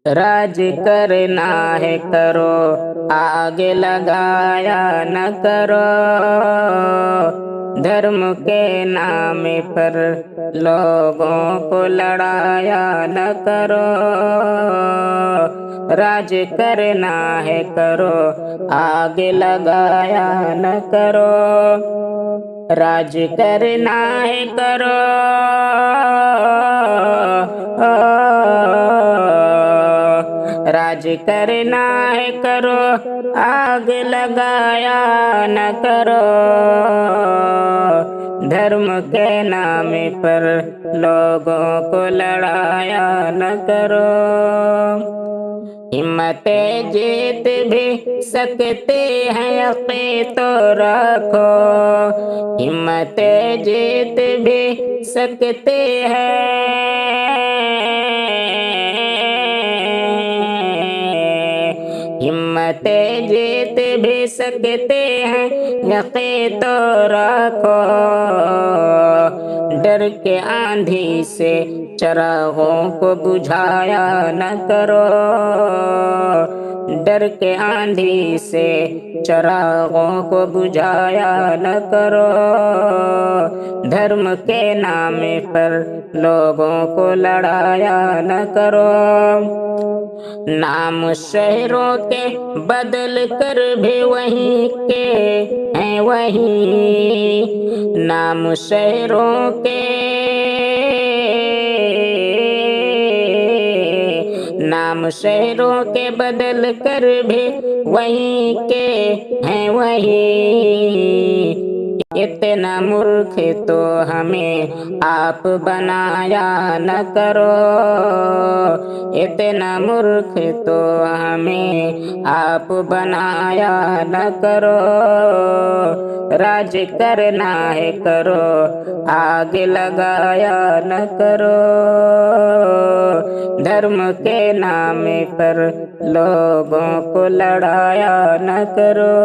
राज करना है करो, आगे लगाया न करो। धर्म के नाम पर लोगों को लड़ाया न करो। राज करना है करो, आगे लगाया न करो। राज करना है करो, राज करना है करो, आग लगाया न करो। धर्म के नाम पर लोगों को लड़ाया न करो। हिम्मत जीत भी सकते हैं यकीन तो रखो। हिम्मत जीत भी सकते हैं। हिम्मत जीत भी सकते हैं यकीन तो रखो। डर के आंधी से चिरागों को बुझाया न करो। डर के आंधी से चिरागों को बुझाया न करो। धर्म के नाम पर लोगों को लड़ाया न करो। नाम शहरों के बदल कर भी वहीं के हैं वहीं। नाम शहरों के, नाम शहरों के बदल कर भी वहीं के हैं वहीं। इतना मूर्ख तो हमें आप बनाया न करो। इतना मूर्ख तो हमें आप बनाया न करो। राज करना है करो, आगे लगाया न करो। धर्म के नाम पर लोगों को लड़ाया न करो।